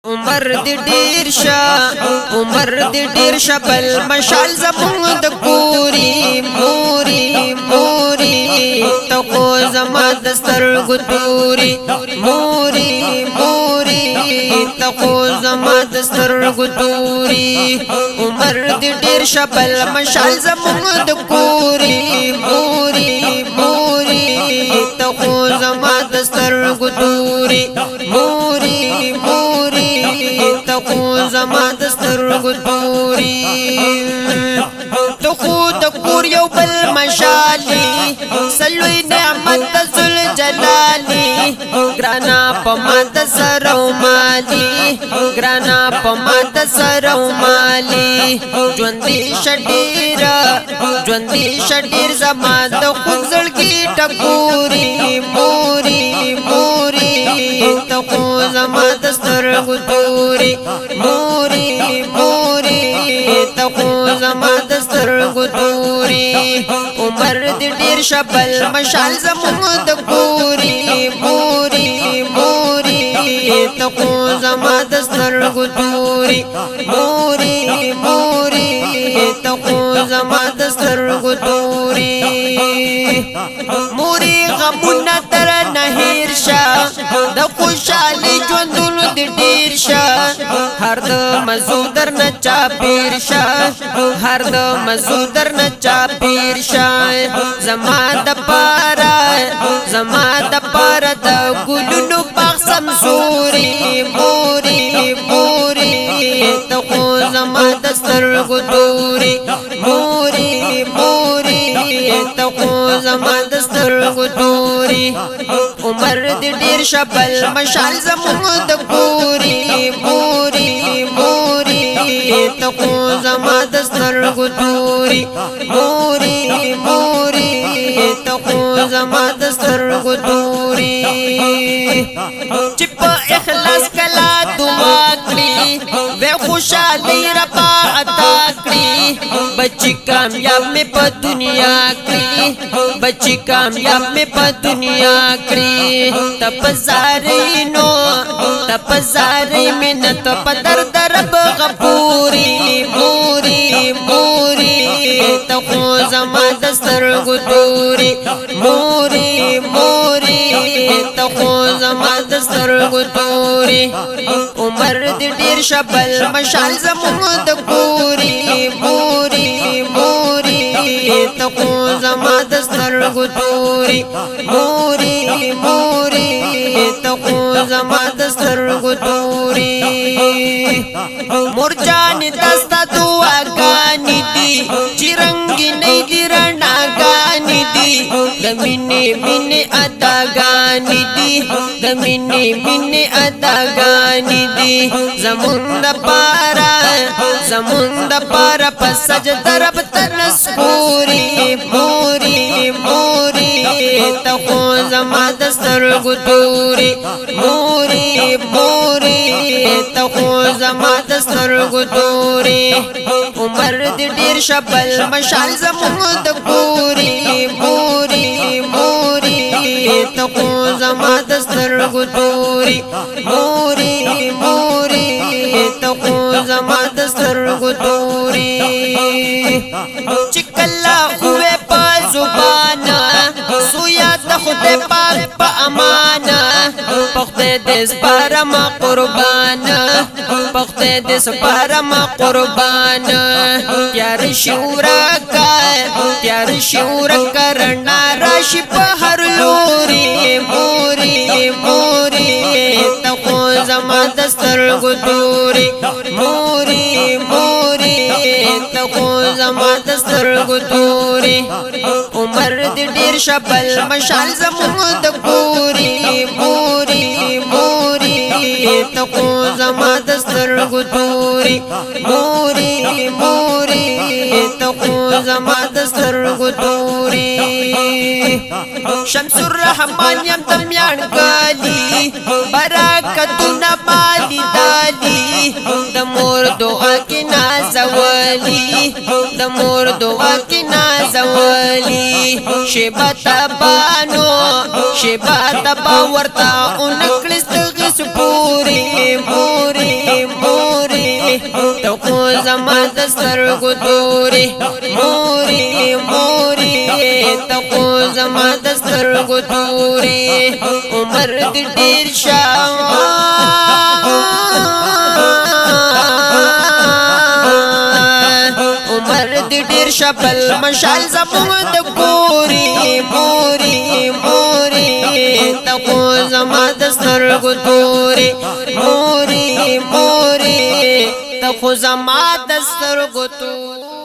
عمر دی ډیر شه بل مشال زمون د کوری موري ته خو زما د سترګو توري موري ته خو زما د سترګو توري عمر دی ډیر شه بل مشال زمون د کوری موري ته خو زما د سترګو توري موري ته خو زما د سترګو توري ته خو د کور یو بل مشالي سلوی نعمت ذل جلالي ګرانا پما د سرو مالي ګرانا پما د سرو مالي ژوندې شډیر زما د خوږ زړګي ټکوري موري ته خو زما د سترګو توري موري ته خو زما د سترګو توري عمر دی ډیر شه بل مشال زمون د کوری موري ته خو زما د سترګو توري موري ته خو زما د سترګو توري موري غمونه تر نه هیر شه د خوشالي ژوندونو د ډیر شه هر د مزو در نه چا پیر شه هر د مزو در نه چا پیر شه زما د پاره د ګلونو باغ سمسوري موري ته خو زما د سترګو توري موري ته خو زما د سترګو توري عمر دی ډیر شه بل مشال زمون د کوری موري ته خو زما د سترګو توري موري ته خو زما د سترګو توري چې په اخلاص کلا دعا کړی وې خوشالي ربا عطا کړی بچی کامیاب می په دنیا کړی بچی کامیاب می په دنیا کړی تپزاری منت په درد رب غفوري موري ته خو زما د سترګو توري موري ته خو زما د سترګو توري عمر دی ډیر شه بل مشال زمون د کوری موري ته خو زما د سترګو توري موري ته خو زما د سترګو توري مرجان دستا دعاګانې دي چې رنګینې دي رڼاګانې دي د مینې اداګانې دي د مینې اداګانې دي زمون د پاره په سجده رب ته نسپوري موري ته خو زما د سترګو توري موري ته خو زما د سترګو توري عمر دی ډیر شه بل مشال زمون د کوری موري ته خو زما د سترګو توري موري ته خو زما د سترګو توري چې کله خوې په زبانه سویا د خدای پاک په امانه پخته دې سپارم قربان پخته دې سپارم قربان تیار شورا کرنا راشي په هر لوري موري ته خو زما د سترګو توري موري ته خو زما د سترګو توري عمر دی ډیر شه بل مشال زمون د کوری موري ته خو زما د سترګو توري موري ته خو زما د سترګو توري شمس الرحمن یم د میان ګالي برکتونه مالي دالي د مور دعا کې نازولي د مور دعا کې نازولي شیبه تبا ورتا اونکلست غس پوری ته خو زما د سترګو تورې مورې مورې ته خو زما د سترګو تورې عمر دې ډېر شه عمر دې ډېر شه بل مشال زموږ د کورې مورې مورې ته خو زما د سترګو تورې مورې مورې ته خو زما د سترګو تورې